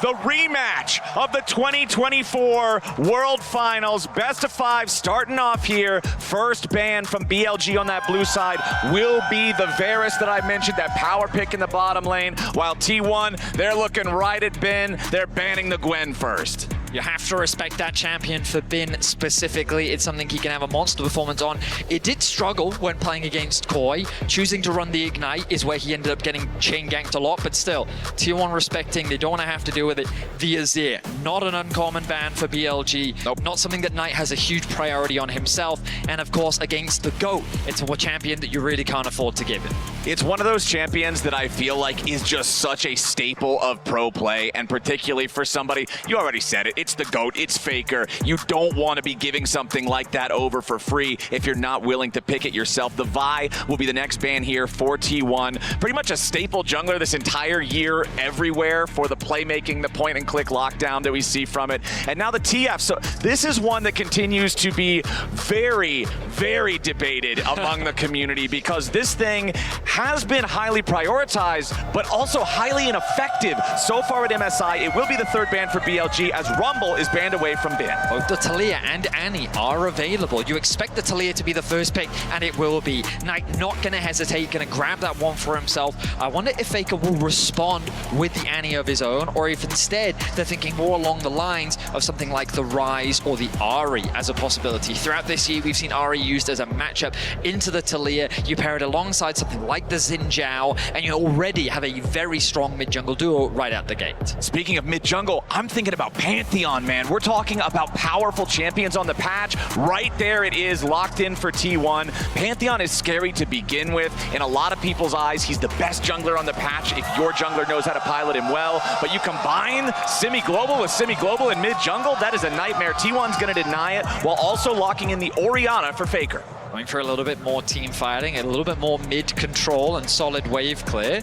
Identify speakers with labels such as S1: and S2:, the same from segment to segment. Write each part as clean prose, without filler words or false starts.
S1: the rematch of the 2024 World Finals. Best of 5 starting off here. First ban from BLG on that blue side will be the Varus that I mentioned, that power pick in the bottom lane, while T1, they're looking right at Ben. They're banning the Gwen first.
S2: You have to respect that champion for Bin specifically. It's something he can have a monster performance on. It did struggle when playing against Koi. Choosing to run the Ignite is where he ended up getting chain ganked a lot, but still, T1 respecting, they don't want to have to deal with it. The Azir, not an uncommon ban for BLG.
S1: Nope.
S2: Not something that Knight has a huge priority on himself. And of course, against the GOAT, it's a champion that you really can't afford to give it.
S1: It's one of those champions that I feel like is just such a staple of pro play, and particularly for somebody, you already said it, it's the GOAT, it's Faker. You don't want to be giving something like that over for free if you're not willing to pick it yourself. The Vi will be the next ban here for T1. Pretty much a staple jungler this entire year everywhere for the playmaking, the point and click lockdown that we see from it. And now the TF, so this is one that continues to be very, very debated among the community, because this thing has been highly prioritized, but also highly ineffective so far at MSI. It will be the third ban for BLG as Rumble is banned away from ban.
S2: Both the Taliyah and Annie are available. You expect the Taliyah to be the first pick, and it will be. Knight not going to hesitate, going to grab that one for himself. I wonder if Faker will respond with the Annie of his own, or if instead they're thinking more along the lines of something like the Ryze or the Ahri as a possibility. Throughout this year, we've seen Ahri used as a matchup into the Taliyah. You pair it alongside something like the Xin Zhao, and you already have a very strong mid-jungle duo right out the gate.
S1: Speaking of mid-jungle, I'm thinking about Pantheon, man. We're talking about powerful champions on the patch. Right there it is, locked in for T1. Pantheon is scary to begin with. In a lot of people's eyes, he's the best jungler on the patch if your jungler knows how to pilot him well. But you combine semi-global with semi-global in mid-jungle, that is a nightmare. T1's going to deny it while also locking in the Orianna for Faker.
S2: Going for a little bit more team fighting, a little bit more mid-control and solid wave clear.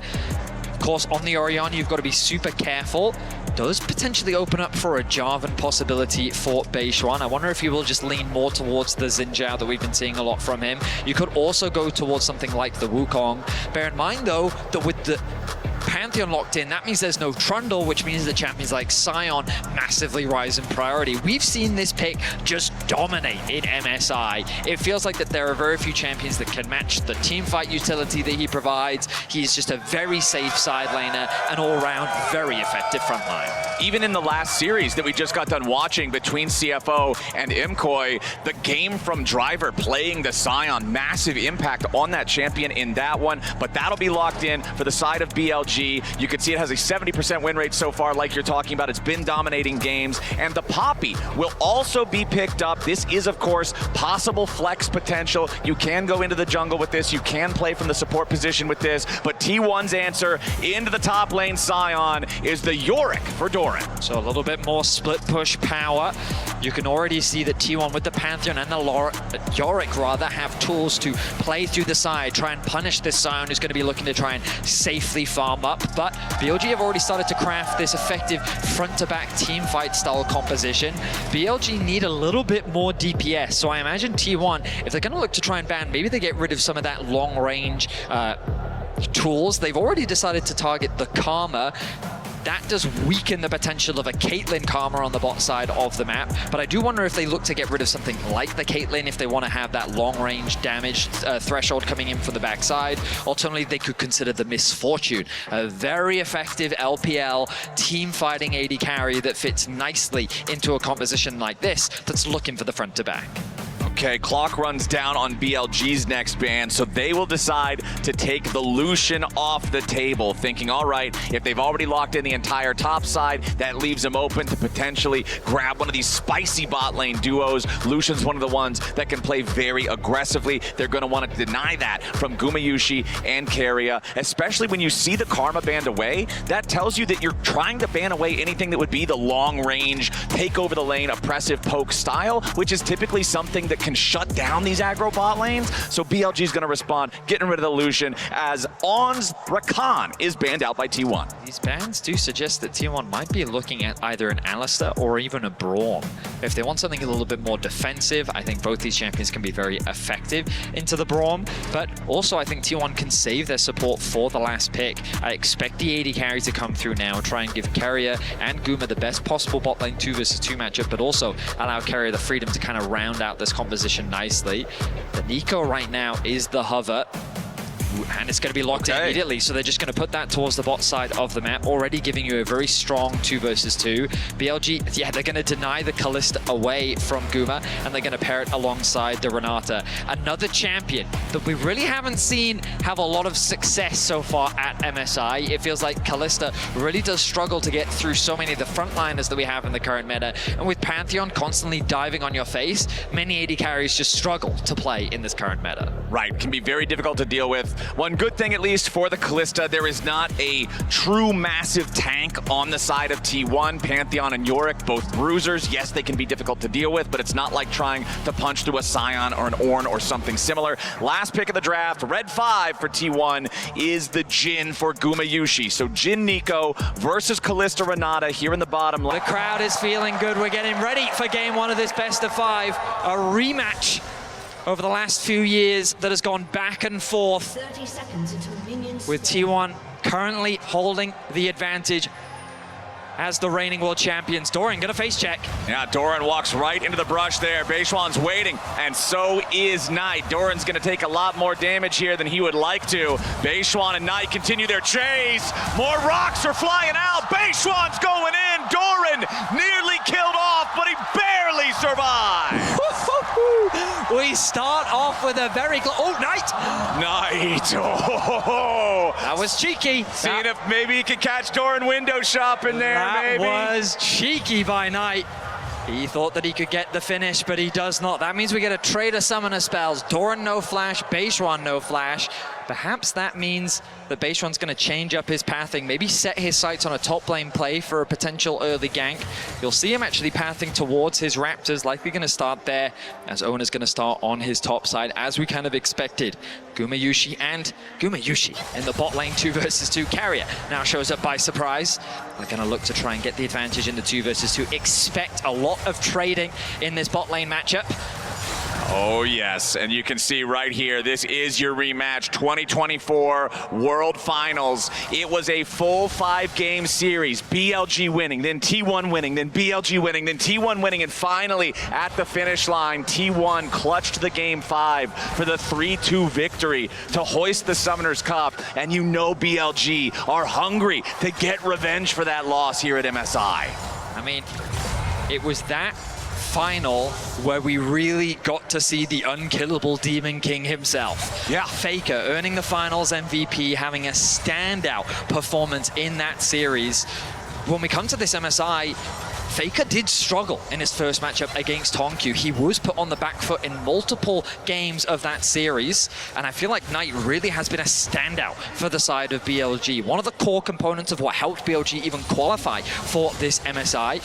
S2: Of course, on the Orianna, you've got to be super careful. Does potentially open up for a Jarvan possibility for Beishuan. I wonder if he will just lean more towards the Xin Zhao that we've been seeing a lot from him. You could also go towards something like the Wukong. Bear in mind, though, that with the Pantheon locked in, that means there's no Trundle, which means that champions like Sion massively rise in priority. We've seen this pick just dominate in MSI. It feels like that there are very few champions that can match the teamfight utility that he provides. He's just a very safe side laner, an all-round very effective frontline.
S1: Even in the last series that we just got done watching between CFO and Imkoi, the game from Driver playing the Sion, massive impact on that champion in that one, but that'll be locked in for the side of BLG. You can see it has a 70% win rate so far, like you're talking about. It's been dominating games, and the Poppy will also be picked up. This is, of course, possible flex potential. You can go into the jungle with this. You can play from the support position with this, but T1's answer into the top lane Sion is the Yorick for Doran.
S2: So a little bit more split push power. You can already see that T1 with the Pantheon and the Yorick rather have tools to play through the side, try and punish this Sion who's going to be looking to try and safely farm up. But BLG have already started to craft this effective front-to-back team fight style composition. BLG need a little bit more DPS, so I imagine T1, if they're going to look to try and ban, maybe they get rid of some of that long-range tools. They've already decided to target the Karma. That does weaken the potential of a Caitlyn Karma on the bot side of the map, but I do wonder if they look to get rid of something like the Caitlyn if they want to have that long-range damage threshold coming in from the backside. Alternatively, they could consider the Misfortune, a very effective LPL team-fighting AD carry that fits nicely into a composition like this that's looking for the front-to-back.
S1: Okay, clock runs down on BLG's next ban, so they will decide to take the Lucian off the table, thinking, all right, if they've already locked in the entire top side, that leaves them open to potentially grab one of these spicy bot lane duos. Lucian's one of the ones that can play very aggressively. They're going to want to deny that from Gumayushi and Keria, especially when you see the Karma banned away. That tells you that you're trying to ban away anything that would be the long-range, take over the lane, oppressive poke style, which is typically something that can can shut down these aggro bot lanes. So BLG is going to respond, getting rid of the Lucian, as On's Rakan is banned out by T1.
S2: These bans do suggest that T1 might be looking at either an Alistar or even a Braum. If they want something a little bit more defensive, I think both these champions can be very effective into the Braum, but also I think T1 can save their support for the last pick. I expect the AD carry to come through now, try and give Carrier and Guma the best possible bot lane 2 versus 2 matchup, but also allow Carrier the freedom to kind of round out this composition nicely. The Nico right now is the hover, and it's going to be locked in immediately, so they're just going to put that towards the bot side of the map, already giving you a very strong 2 versus 2. BLG, yeah, they're going to deny the Kalista away from Guma, and they're going to pair it alongside the Renata. Another champion that we really haven't seen have a lot of success so far at MSI. It feels like Kalista really does struggle to get through so many of the frontliners that we have in the current meta, and with Pantheon constantly diving on your face, many AD carries just struggle to play in this current meta.
S1: Right, can be very difficult to deal with. One good thing, at least for the Kalista, there is not a true massive tank on the side of T1. Pantheon and Yorick, both bruisers. Yes, they can be difficult to deal with, but it's not like trying to punch through a Scion or an Ornn or something similar. Last pick of the draft, red 5 for T1 is the Jhin for Gumayushi. So Jhin Nico versus Kalista Renata here in the bottom left.
S2: The crowd is feeling good. We're getting ready for game 1 of this best of 5. A rematch over the last few years that has gone back and forth,
S3: 30 seconds until minions
S2: with T1 currently holding the advantage as the reigning world champions. Doran gonna face check.
S1: Yeah, Doran walks right into the brush there. Beishuan's waiting, and so is Knight. Doran's gonna take a lot more damage here than he would like to. Beishuan and Knight continue their chase. More rocks are flying out. Beishuan's going in. Doran nearly killed off, but he barely survived.
S2: We start off with a very Knight!
S1: Knight, oh.
S2: That was cheeky.
S1: Seeing if maybe he could catch Doran window shopping there,
S2: That
S1: maybe.
S2: was cheeky by Knight. He thought that he could get the finish, but he does not. That means we get a Trader Summoner spells. Doran no flash, Beishuan no flash. Perhaps that means that Beishuan's going to change up his pathing, maybe set his sights on a top lane play for a potential early gank. You'll see him actually pathing towards his Raptors, likely going to start there, as Ona's going to start on his top side, as we kind of expected. Gumayushi in the bot lane 2 versus 2. Carrier now shows up by surprise. They're going to look to try and get the advantage in the 2 versus 2. Expect a lot of trading in this bot lane matchup.
S1: Oh yes, and you can see right here, this is your rematch, 2024 World Finals. It was a full 5-game series, BLG winning, then T1 winning, then BLG winning, then T1 winning, and finally at the finish line, T1 clutched the game 5 for the 3-2 victory to hoist the Summoner's Cup, and you know BLG are hungry to get revenge for that loss here at MSI.
S2: I mean, it was that final where we really got to see the unkillable Demon King himself.
S1: Yeah.
S2: Faker earning the finals MVP, having a standout performance in that series. When we come to this MSI, Faker did struggle in his first matchup against Tonkyu. He was put on the back foot in multiple games of that series, and I feel like Knight really has been a standout for the side of BLG. One of the core components of what helped BLG even qualify for this MSI.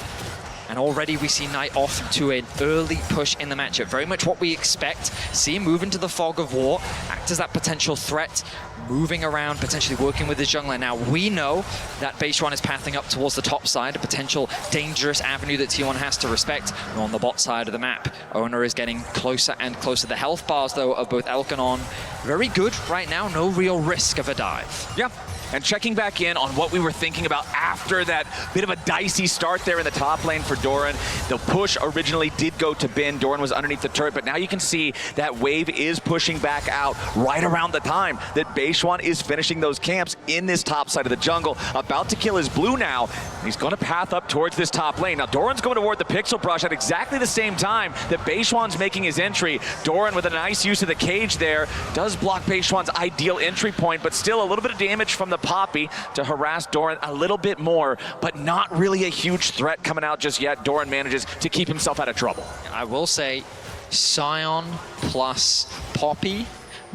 S2: And already we see Knight off to an early push in the matchup. Very much what we expect. See him move into the fog of war, act as that potential threat, moving around, potentially working with his jungler. Now, we know that Beishuan is pathing up towards the top side, a potential dangerous avenue that T1 has to respect. And on the bot side of the map, Ona is getting closer and closer. The health bars, though, of both Elkanon, very good right now. No real risk of a dive.
S1: Yeah. And checking back in on what we were thinking about after that bit of a dicey start there in the top lane for Doran. The push originally did go to Bin. Doran was underneath the turret, but now you can see that wave is pushing back out right around the time that Beishuan is finishing those camps in this top side of the jungle. About to kill his blue now. He's going to path up towards this top lane. Now Doran's going toward the Pixel Brush at exactly the same time that Beishuan's making his entry. Doran with a nice use of the cage there does block Beishuan's ideal entry point, but still a little bit of damage from the Poppy to harass Doran a little bit more, but not really a huge threat coming out just yet. Doran manages to keep himself out of trouble.
S2: I will say, Scion plus Poppy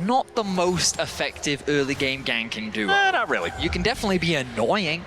S2: not the most effective early game ganking duo.
S1: Not really.
S2: You can definitely be annoying,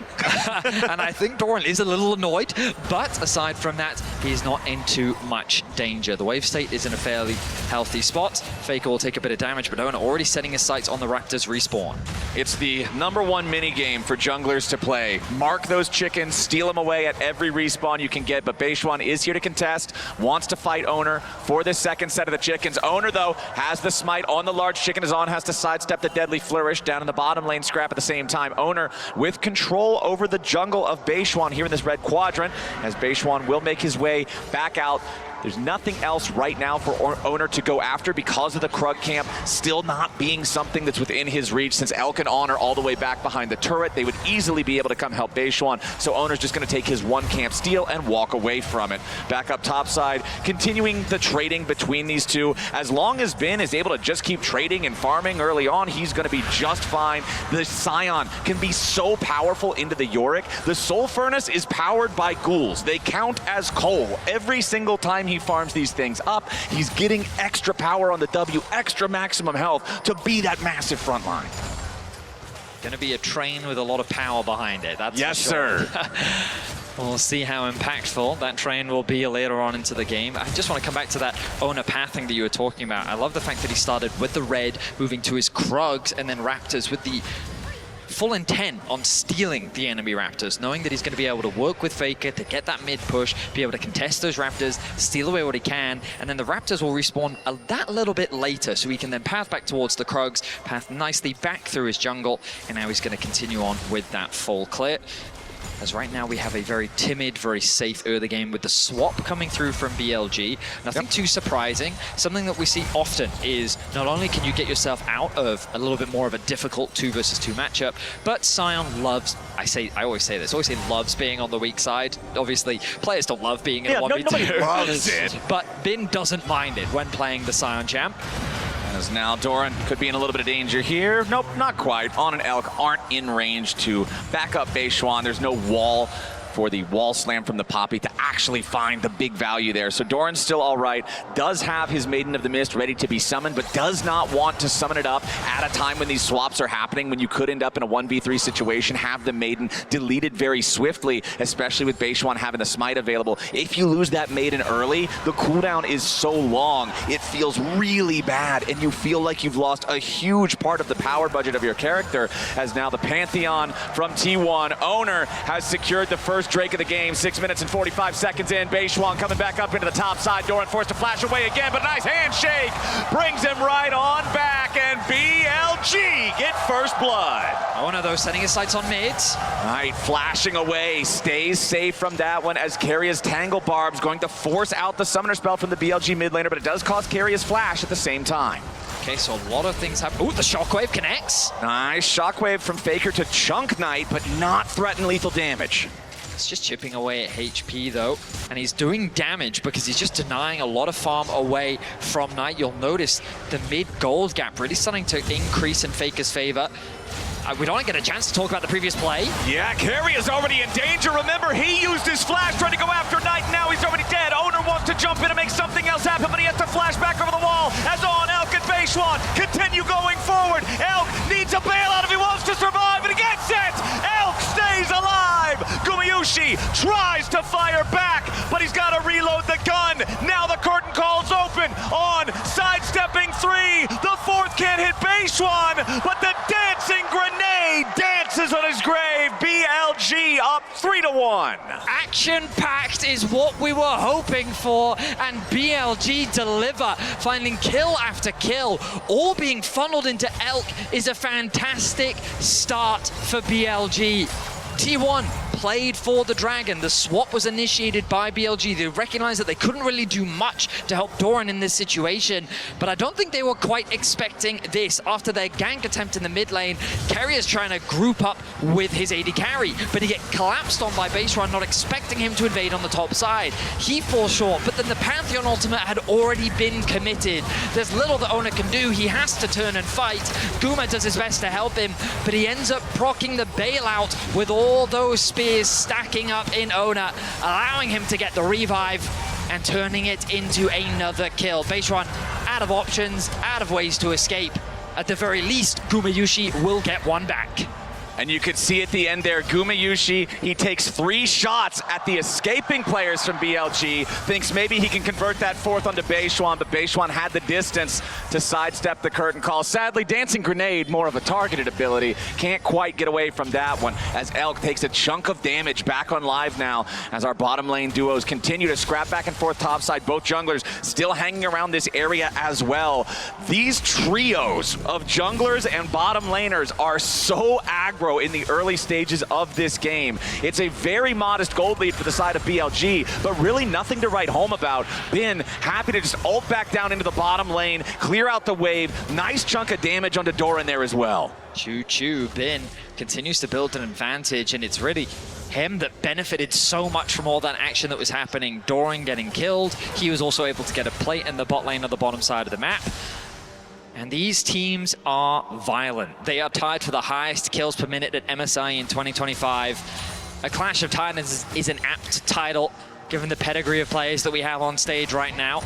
S2: and I think Doran is a little annoyed, but aside from that, he's not in too much danger. The wave state is in a fairly healthy spot. Faker will take a bit of damage, but Ona already setting his sights on the Raptors respawn.
S1: It's the #1 minigame for junglers to play. Mark those chickens, steal them away at every respawn you can get, but Beishwan is here to contest, wants to fight Owner for the second set of the chickens. Owner, though, has the smite on the large chicken. Azan has to sidestep the deadly flourish down in the bottom lane scrap at the same time. Owner with control over the jungle of Beishwan here in this red quadrant, as Beishwan will make his way back out. There's nothing else right now for Owner to go after because of the Krug camp still not being something that's within his reach. Since Elk and On are all the way back behind the turret, they would easily be able to come help Beishwan. So Owner's just going to take his one camp steal and walk away from it. Back up top side, continuing the trading between these two. As long as Bin is able to just keep trading and farming early on, he's going to be just fine. The Scion can be so powerful into the Yorick. The Soul Furnace is powered by ghouls. They count as coal every single time he farms these things up. He's getting extra power on the W, extra maximum health to be that massive front line.
S2: Gonna be a train with a lot of power behind it, that's
S1: yes,
S2: for sure.
S1: sir.
S2: We'll see how impactful that train will be later on into the game. I just want to come back to that Owner pathing that you were talking about. I love the fact that he started with the red, moving to his Krugs, and then Raptors with the full intent on stealing the enemy Raptors, knowing that he's going to be able to work with Faker to get that mid push, be able to contest those Raptors, steal away what he can, and then the Raptors will respawn that little bit later, so he can then path back towards the Krugs, path nicely back through his jungle, and now he's going to continue on with that full clear. As right now we have a very timid, very safe early game with the swap coming through from BLG. Nothing too surprising. Something that we see often is not only can you get yourself out of a little bit more of a difficult 2 versus 2 matchup, but Sion loves, I always say this, loves being on the weak side. Obviously, players don't love being in a 1v2.
S1: Nobody loves it.
S2: But Bin doesn't mind it when playing the Sion champ.
S1: As now Doran could be in a little bit of danger here. Nope, not quite. On and Elk aren't in range to back up Beishwan. There's no wall for the wall slam from the Poppy to actually find the big value there. So Doran's still all right, does have his Maiden of the Mist ready to be summoned, but does not want to summon it up at a time when these swaps are happening, when you could end up in a 1v3 situation, have the Maiden deleted very swiftly, especially with Beishwan having the smite available. If you lose that Maiden early, the cooldown is so long, it feels really bad, and you feel like you've lost a huge part of the power budget of your character, as now the Pantheon from T1, Owner has secured the first Drake of the game, 6 minutes and 45 seconds in. Beishwan coming back up into the top side. Doran forced to flash away again, but a nice handshake brings him right on back, and BLG get first blood.
S2: One of those setting his sights on mids.
S1: All right, flashing away, stays safe from that one as Karia's Tangle Barb's going to force out the summoner spell from the BLG mid laner, but it does cause Karia's flash at the same time.
S2: Okay, so a lot of things happen. Ooh, the Shockwave connects.
S1: Nice Shockwave from Faker to Chunk Knight, but not threaten lethal damage.
S2: It's just chipping away at HP though, and he's doing damage because he's just denying a lot of farm away from Knight. You'll notice the mid-gold gap really starting to increase in Faker's favor. We don't get a chance to talk about the previous play.
S1: Yeah, Carry is already in danger. Remember, he used his flash trying to go after Knight. Now he's already dead. Owner wants to jump in and make something else happen, but he has to flash back over the wall. As On, Elk, and Beishwan continue going forward. Elk needs a bailout if he wants to survive, and he gets it! Elk stays alive! Gumayushi tries to fire back, but he's got to reload the gun. Now the curtain call's open. On, sidestepping 3. The 4th can't hit Beishwan, but the dancing grenade dances on his grave. BLG up 3-1.
S2: Action-packed is what we were hoping for, and BLG deliver, finding kill after kill, all being funneled into Elk is a fantastic start for BLG. T1 played for the Dragon. The swap was initiated by BLG. They recognized that they couldn't really do much to help Doran in this situation, but I don't think they were quite expecting this. After their gank attempt in the mid lane, Carry is trying to group up with his AD carry, but he gets collapsed on by Beishwan, not expecting him to invade on the top side. He falls short, but then the Pantheon ultimate had already been committed. There's little that Owner can do. He has to turn and fight. Guma does his best to help him, but he ends up proccing the bailout with all those spears stacking up in Owner, allowing him to get the revive and turning it into another kill. Beishwan out of options, out of ways to escape. at the very least, Gumayushi will get one back.
S1: And you could see at the end there, Gumayushi, he takes 3 shots at the escaping players from BLG, thinks maybe he can convert that 4th onto Beishwan, but Beishwan had the distance to sidestep the curtain call. Sadly, Dancing Grenade, more of a targeted ability, can't quite get away from that one, as Elk takes a chunk of damage back on live now, as our bottom lane duos continue to scrap back and forth topside, both junglers still hanging around this area as well. These trios of junglers and bottom laners are so aggro in the early stages of this game. It's a very modest gold lead for the side of BLG, but really nothing to write home about. Bin happy to just ult back down into the bottom lane, clear out the wave. Nice chunk of damage onto Doran there as well.
S2: Choo-choo, Bin continues to build an advantage, and it's really him that benefited so much from all that action that was happening. Doran getting killed. He was also able to get a plate in the bot lane on the bottom side of the map. And these teams are violent. They are tied for the highest kills per minute at MSI in 2025. A Clash of Titans is an apt title, given the pedigree of players that we have on stage right now.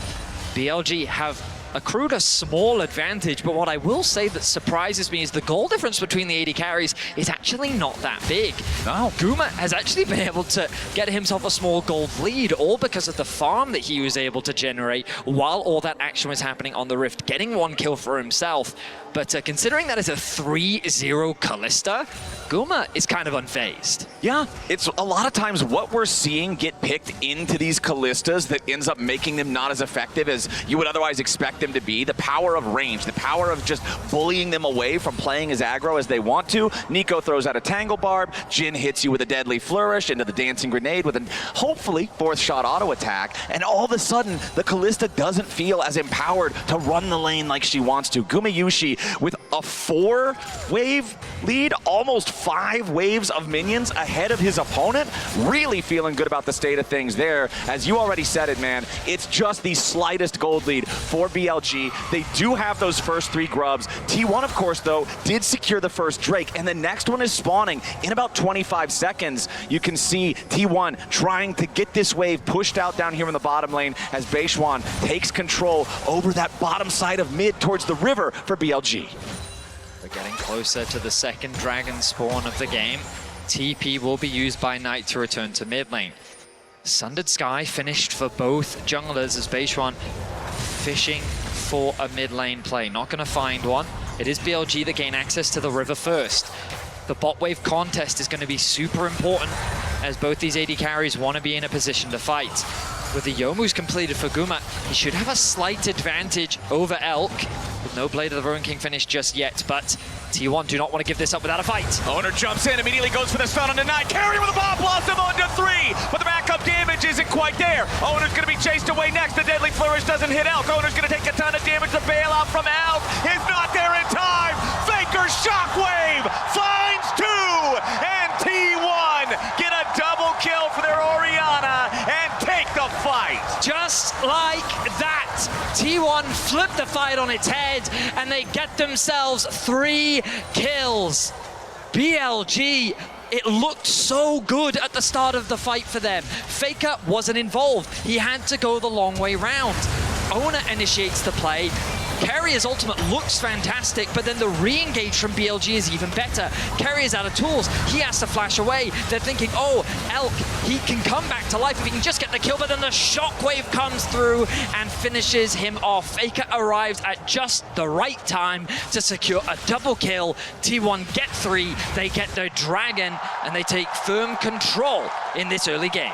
S2: BLG have accrued a small advantage, but what I will say that surprises me is the goal difference between the AD carries is actually not that big.
S1: No.
S2: Guma has actually been able to get himself a small gold lead, all because of the farm that he was able to generate while all that action was happening on the Rift, getting 1 kill for himself. But considering that is a 3-0 Callista, Guma is kind of unfazed.
S1: Yeah, it's a lot of times what we're seeing get picked into these Callistas that ends up making them not as effective as you would otherwise expect them to be. The power of range, the power of just bullying them away from playing as aggro as they want to. Nico throws out a Tangle Barb, Jhin hits you with a Deadly Flourish into the Dancing Grenade with a hopefully 4th shot auto attack, and all of a sudden the Callista doesn't feel as empowered to run the lane like she wants to. Gumayushi with a 4-wave lead, almost 5 waves of minions ahead of his opponent, really feeling good about the state of things there. As you already said it, man, it's just the slightest gold lead for BLG. They do have those first 3 grubs. T1, of course, though, did secure the first Drake, and the next one is spawning in about 25 seconds. You can see T1 trying to get this wave pushed out down here in the bottom lane as Beishwan takes control over that bottom side of mid towards the river for BLG.
S2: We're getting closer to the second dragon spawn of the game. TP will be used by Knight to return to mid lane. Sundered Sky finished for both junglers as Beishwan fishing for a mid lane play. Not going to find one. It is BLG that gain access to the river first. The bot wave contest is going to be super important as both these AD carries want to be in a position to fight. With the Youmu's completed for Guma, he should have a slight advantage over Elk, with no Blade of the Ruin King finish just yet, but T1 do not want to give this up without a fight.
S1: Owner jumps in, immediately goes for the stun on the Knight. Carry with a Bomb Blossom onto 3, but the backup damage isn't quite there. Owner's going to be chased away next. The Deadly Flourish doesn't hit Elk. Owner's going to take a ton of damage. The bailout from Elk is not there in time. Faker Shockwave finds 2, and T1 get a double kill for their Orianna and take the fight.
S2: Just like that, T1 flipped the fight on its head and they get themselves 3 kills. BLG, it looked so good at the start of the fight for them. Faker wasn't involved. He had to go the long way round. Owner initiates the play. Carrier's ultimate looks fantastic, but then the re-engage from BLG is even better. Carrier's out of tools. He has to flash away. They're thinking, oh, Elk, he can come back to life if he can just get the kill, but then the shockwave comes through and finishes him off. Faker arrives at just the right time to secure a double kill. T1 get 3, they get the dragon, and they take firm control in this early game.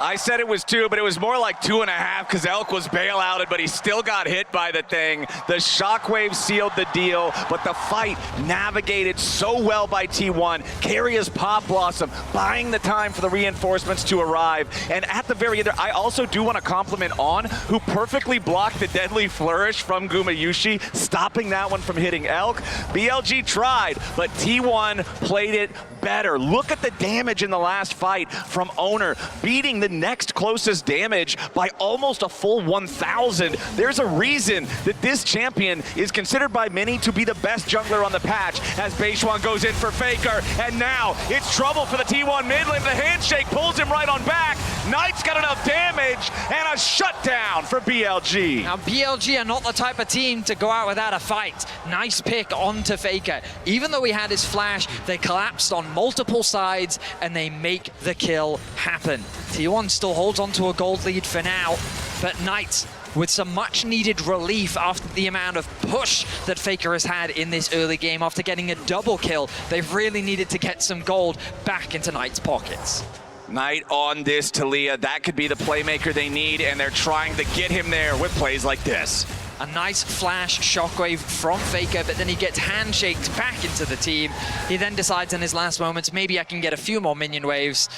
S1: I said it was 2, but it was more like 2.5 because Elk was bailouted, but he still got hit by the thing. The shockwave sealed the deal, but the fight navigated so well by T1. Carrier's Pop Blossom buying the time for the reinforcements to arrive. And at the very end, I also do want to compliment On, who perfectly blocked the Deadly Flourish from Gumayushi, stopping that one from hitting Elk. BLG tried, but T1 played it better. Look at the damage in the last fight from Owner, beating the next closest damage by almost a full 1,000. There's a reason that this champion is considered by many to be the best jungler on the patch as Beishwan goes in for Faker, and now it's trouble for the T1 mid lane. The handshake pulls him right on back. Knight's That's got enough damage and a shutdown for BLG.
S2: Now, BLG are not the type of team to go out without a fight. Nice pick onto Faker. Even though he had his flash, they collapsed on multiple sides and they make the kill happen. T1 still holds on to a gold lead for now, but Knight with some much needed relief after the amount of push that Faker has had in this early game after getting a double kill. They've really needed to get some gold back into Knight's pockets.
S1: Knight on this Talia. That could be the playmaker they need, and they're trying to get him there with plays like this.
S2: A nice flash shockwave from Faker, but then he gets handshaked back into the team. He then decides in his last moments, maybe I can get a few more minion waves.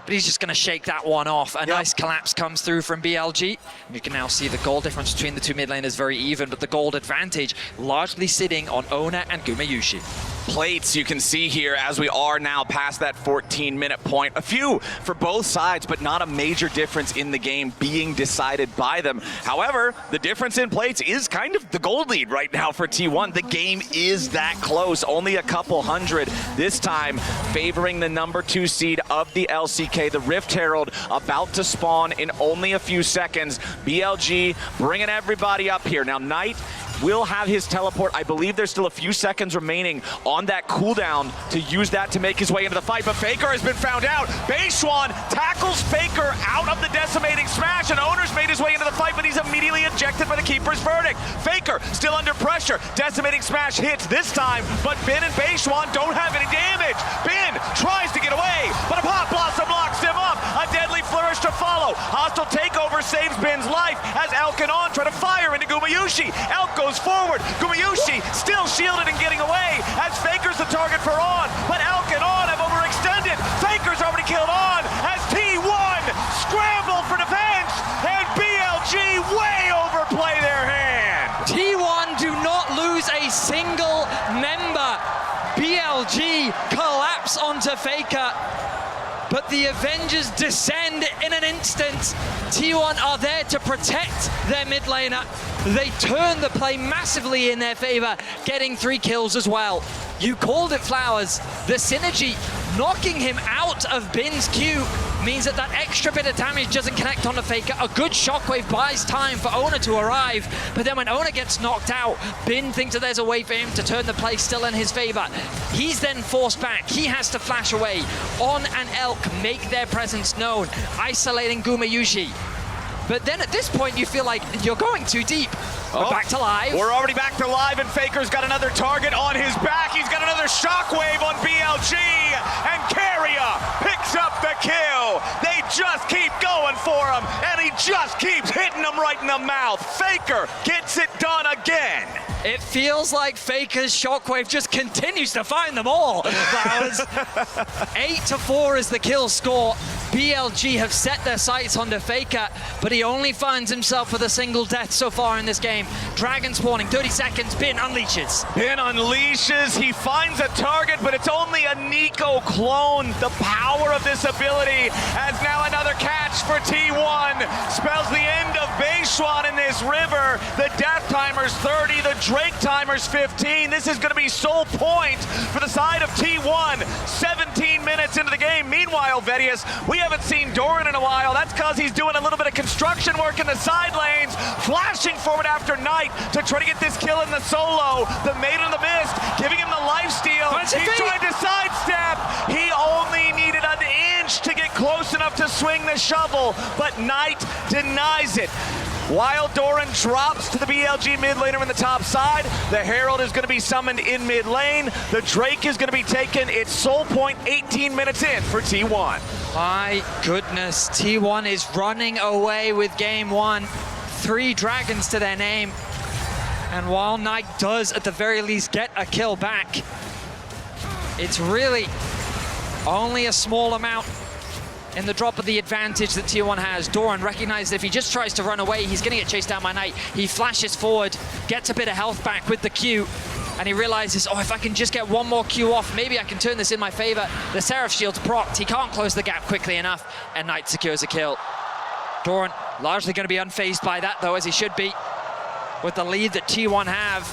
S2: But he's just going to shake that one off. A nice collapse comes through from BLG. And you can now see the gold difference between the two mid laners very even, but the gold advantage largely sitting on Ona and Gumayusi.
S1: Plates you can see here as we are now past that 14-minute point. A few for both sides, but not a major difference in the game being decided by them. However, the difference in plates is kind of the gold lead right now for T1. The game is that close, only a couple hundred. This time favoring the number 2 seed of the LCK. The Rift Herald about to spawn in only a few seconds. BLG bringing everybody up here. Now Knight will have his teleport. I believe there's still a few seconds remaining on that cooldown to use that to make his way into the fight, but Faker has been found out. Beishwan tackles Faker out of the decimating smash, and Owner's made his way into the fight, but he's immediately ejected by the Keeper's verdict. Faker still under pressure. Decimating smash hits this time, but Bin and Beishwan don't have any damage. Bin tries to get away, but a Pop Blossom locks him up. A deadly flourish to follow. Hostile takeover saves Bin's life as Elk and On try to fire into Gumayusi. Elk goes forward. Gumayusi still shielded and getting away as Faker's the target for On, but Elk and On have overextended. Faker's already killed On as T1 scramble for defense, and BLG way overplay their hand.
S2: T1 do not lose a single member. BLG collapse onto Faker, but the Avengers descend in an instant. T1 are there to protect their mid laner. They turn the play massively in their favor, getting 3 kills as well. You called it, Flowers. The synergy knocking him out of Bin's Q means that that extra bit of damage doesn't connect onto Faker. A good shockwave buys time for Ona to arrive, but then when Ona gets knocked out, Bin thinks that there's a way for him to turn the play still in his favor. He's then forced back. He has to flash away. On and Elk make their presence known, isolating Gumayusi. But then at this point, you feel like you're going too deep. We're back to live.
S1: We're already back to live, and Faker's got another target on his back. He's got another shockwave on BLG, and Carrier picks up the kill. They just keep going for him, and he just keeps hitting them right in the mouth. Faker gets it done again.
S2: It feels like Faker's shockwave just continues to find them all. 8-4 is the kill score. BLG have set their sights onto Faker, but he only finds himself with a single death so far in this game. Dragon spawning, 30 seconds, Bin unleashes.
S1: Bin unleashes, he finds a target, but it's only a Nico clone. The power of this ability has now another catch for T1. Spells the end of Beishwan in this river. The death timer's 30, the Drake timer's 15. This is gonna be sole point for the side of T1. 17 minutes into the game. Meanwhile, Vedius, we haven't seen Doran in a while. That's because he's doing a little bit of construction work in the side lanes, flashing forward after Knight to try to get this kill in the solo. The Maiden of the Mist giving him the lifesteal. He's trying to sidestep. He only needed an inch to get close enough to swing the shovel, but Knight denies it. While Doran drops to the BLG mid laner in the top side, the Herald is going to be summoned in mid lane. The Drake is going to be taken. It's sole point 18 minutes in for T1.
S2: My goodness, T1 is running away with game 1. 3 dragons to their name. And while Knight does at the very least get a kill back, it's really only a small amount in the drop of the advantage that T1 has. Doran recognizes if he just tries to run away, he's gonna get chased down by Knight. He flashes forward, gets a bit of health back with the Q, and he realizes, oh, if I can just get one more Q off, maybe I can turn this in my favor. The Seraph Shield's procced, he can't close the gap quickly enough, and Knight secures a kill. Doran largely gonna be unfazed by that though, as he should be, with the lead that T1 have.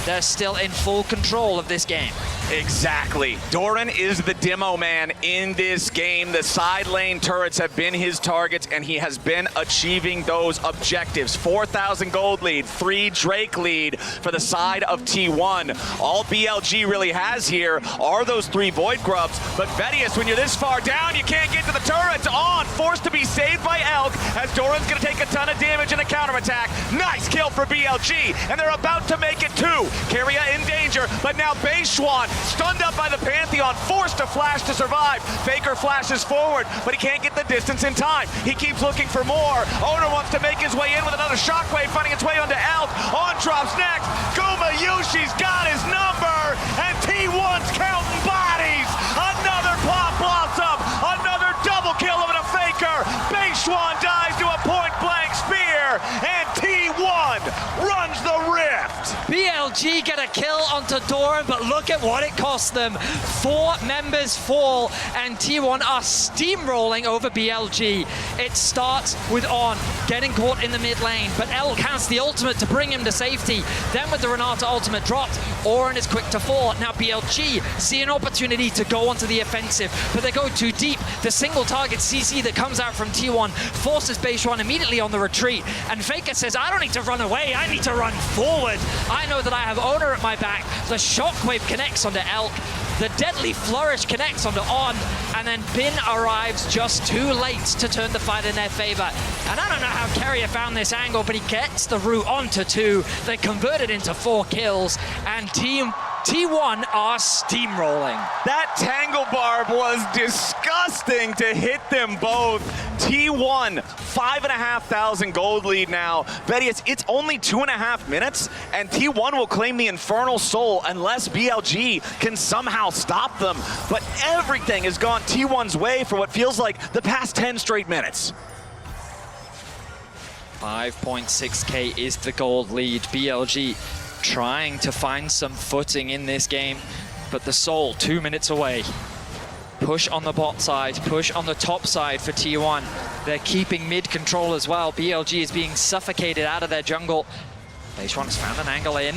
S2: they're still in full control of this game.
S1: Exactly. Doran is the demo man in this game. The side lane turrets have been his targets, and he has been achieving those objectives. 4,000 gold lead, 3 Drake lead for the side of T1. All BLG really has here are those 3 Void Grubs, but Vedius, when you're this far down, you can't get to the turrets. On, forced to be saved by Elk, as Doran's gonna take a ton of damage in a counterattack. Nice kill for BLG, and they're about to make it 2. Keria in danger, but now Beishwan stunned up by the Pantheon, forced to flash to survive. Faker flashes forward, but he can't get the distance in time. He keeps looking for more. Owner wants to make his way in with another shockwave, finding its way onto Elk. On drops next. Gumayushi's got his number, and T1's counting bodies. Another pop blossom, another double kill of a Faker. Beishwan dies to a point-blank spear, and T1 runs the rift.
S2: BLG get a kill onto Doran, but look at what it cost them. 4 members fall, and T1 are steamrolling over BLG. It starts with On getting caught in the mid lane, but Elk has the ultimate to bring him to safety. Then with the Renata ultimate dropped, Oren is quick to fall. Now BLG see an opportunity to go onto the offensive, but they go too deep. The single target CC that comes out from T1 forces Beishwan immediately on the retreat, and Faker says, I don't need to run away, I need to run forward. I know that I have Owner at my back. The shockwave connects onto Elk. The deadly flourish connects onto On, and then Bin arrives just too late to turn the fight in their favor. And I don't know how Keria found this angle, but he gets the route onto 2. They convert it into 4 kills, and T1 are steamrolling.
S1: That Tangle Barb was disgusting to hit them both. T1, 5,500 gold lead now. Vedius, it's only 2.5 minutes, and T1 will claim the Infernal Soul unless BLG can somehow stop them. But everything has gone T1's way for what feels like the past 10 straight minutes.
S2: 5.6k is the gold lead. BLG trying to find some footing in this game, but the Soul 2 minutes away. Push on the bot side, push on the top side for T1. They're keeping mid control as well. BLG is being suffocated out of their jungle. Beishwan's found an angle in.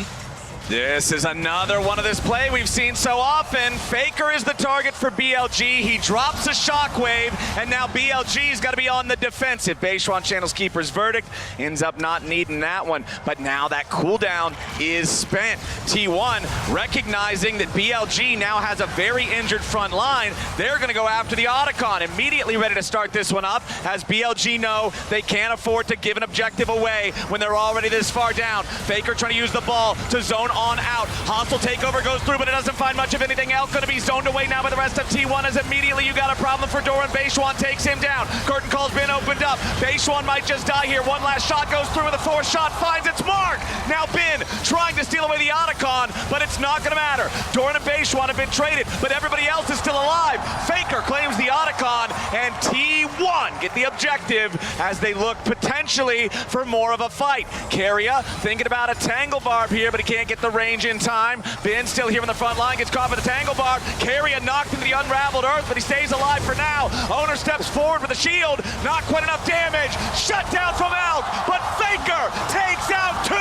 S1: This is another one of this play we've seen so often. Faker is the target for BLG. He drops a shockwave, and now BLG's got to be on the defensive. Beishwan channels Keeper's verdict, ends up not needing that one, but now that cooldown is spent. T1 recognizing that BLG now has a very injured front line. They're going to go after the Otacon, immediately ready to start this one up, as BLG know they can't afford to give an objective away when they're already this far down. Faker trying to use the ball to zone on out. Hostile takeover goes through, but it doesn't find much of anything else. Going to be zoned away now by the rest of T1 as immediately you got a problem for Doran. Beishwan takes him down. Curtain call's been opened up. Beishwan might just die here. One last shot goes through with a 4th shot, finds its mark. Now Bin trying to steal away the Otacon, but it's not going to matter. Doran and Beishwan have been traded, but everybody else is still alive. Faker claims the Otacon, and T1 get the objective as they look potentially for more of a fight. Keria thinking about a Tangle Barb here, but he can't get the range in time. Bin still here on the front line, gets caught by the Tangle Barb. Keria knocked into the unraveled earth, but he stays alive for now. Owner steps forward with a shield, not quite enough damage. Shut down from Elk, but Faker takes out 2.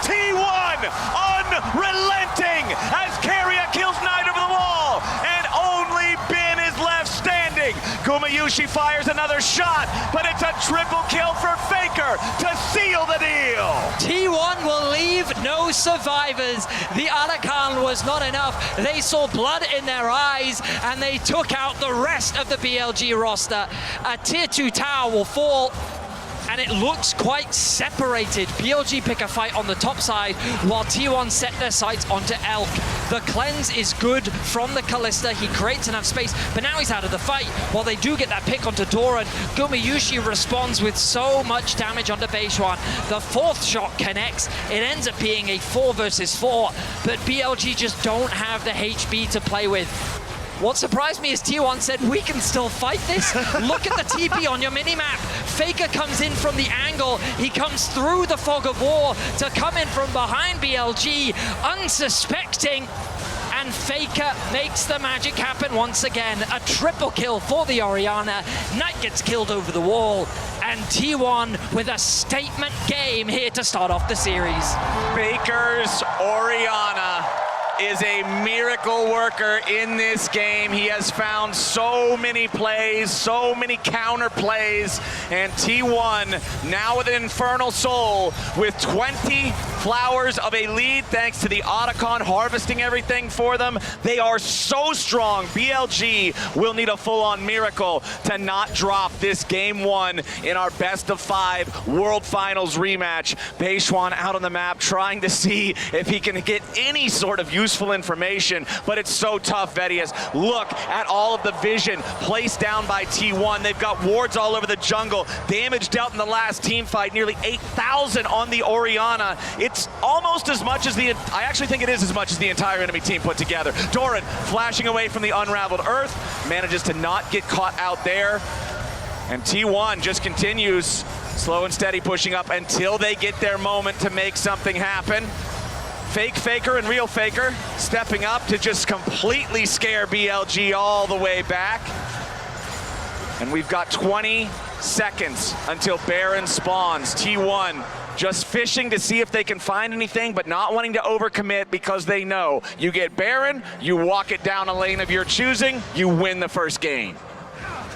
S1: T1 unrelenting as Keria kills Knight over the wall, and only Bin is left standing. Gumayushi fires another shot, but it's a triple kill for Faker to seal the deal.
S2: T1 will leave no survivors. The Otacon was not enough. They saw blood in their eyes, and they took out the rest of the BLG roster. A tier 2 tower will fall, and it looks quite separated. BLG pick a fight on the top side, while T1 set their sights onto Elk. The cleanse is good from the Kalista. He creates enough space, but now he's out of the fight. While they do get that pick onto Doran, Gumayushi responds with so much damage onto Beishwan. The 4th shot connects. It ends up being a 4 versus 4, but BLG just don't have the HB to play with. What surprised me is T1 said, we can still fight this. Look at the TP on your minimap. Faker comes in from the angle. He comes through the fog of war to come in from behind BLG, unsuspecting. And Faker makes the magic happen once again. A triple kill for the Orianna. Knight gets killed over the wall. And and T1 with a statement game here to start off the series.
S1: Faker's Orianna is a miracle worker in this game. He has found so many plays, so many counter plays, and T1 now with an Infernal Soul with 20 flowers of a lead thanks to the Otacon harvesting everything for them. They are so strong. BLG will need a full-on miracle to not drop this game one in our best of 5 World Finals rematch. Beishwan out on the map trying to see if he can get any sort of useful information, but it's so tough, Vedius. Look at all of the vision placed down by T1. They've got wards all over the jungle, damage dealt in the last team fight, nearly 8,000 on the Orianna. It's almost as much as I actually think it is as much as the entire enemy team put together. Doran flashing away from the unraveled earth, manages to not get caught out there, and T1 just continues slow and steady pushing up until they get their moment to make something happen. Fake Faker and real Faker stepping up to just completely scare BLG all the way back. And we've got 20 seconds until Baron spawns. T1 just fishing to see if they can find anything, but not wanting to overcommit because they know you get Baron, you walk it down a lane of your choosing, you win the first game.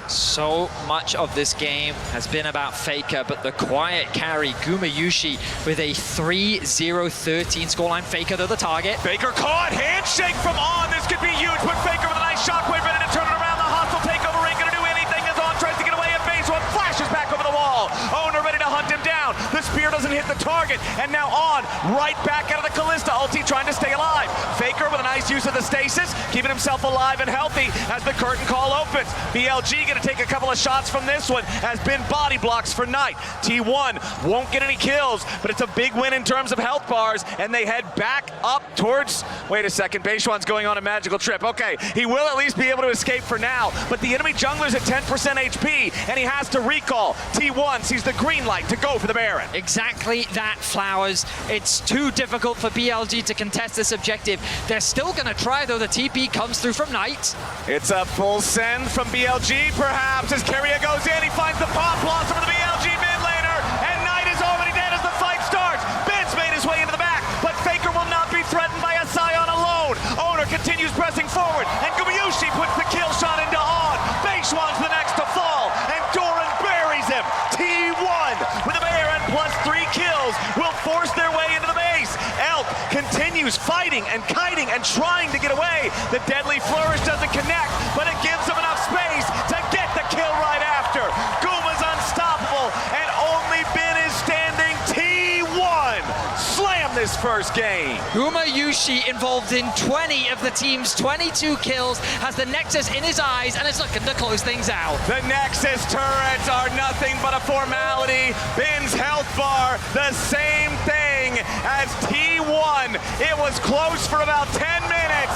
S2: So much of this game has been about Faker, but the quiet carry, Gumayushi, with a 3-0-13 scoreline. Faker, though, the target.
S1: Faker caught, handshake from On. This could be huge, but Faker with a nice shockwave ready to turn it around. The hostile takeover ain't gonna do anything as On tries to get away, and Baishwan flashes back over the wall. Owner ready to hunt him down. The spear doesn't hit the target, and now On right back out of the Callista ulti trying to stay alive. Faker with a nice use of the stasis, keeping himself alive and healthy as the curtain call opens. BLG gonna take a couple of shots from this one, has been body blocks for Knight. T1 won't get any kills, but it's a big win in terms of health bars, and they head back up towards, wait a second, Beishwan's going on a magical trip. Okay, he will at least be able to escape for now, but the enemy jungler's at 10% HP, and he has to recall. T1 sees the green light to go for the Baron.
S2: Exactly that, Flowers. It's too difficult for BLG to contest this objective. They're still gonna try, though. The TP comes through from Knight.
S1: It's a full send from BLG, perhaps, as Keria goes in. He finds the pop blossom of the BLG mid laner, and Knight is already dead as the fight starts. Ben's made his way into the back, but Faker will not be threatened by a Scion alone. Owner continues pressing forward, and Gumayushi puts the kill shot into On. Beishwan's the next to fall, and Doran buries him. T1 with a Baron plus 3 kills will force their way into the base. Elk continues fighting and kiting and trying to get away. The deadly flourish doesn't connect, but it gives him enough space to get the kill right after. Guma's unstoppable, and only Ben is standing. T1 slam this first game.
S2: Gumayushi involved in 20 of the team's 22 kills, has the Nexus in his eyes, and is looking to close things out.
S1: The Nexus turrets are nothing but a formality. Ben's health bar, the same thing as T1. It was close for about 10 minutes,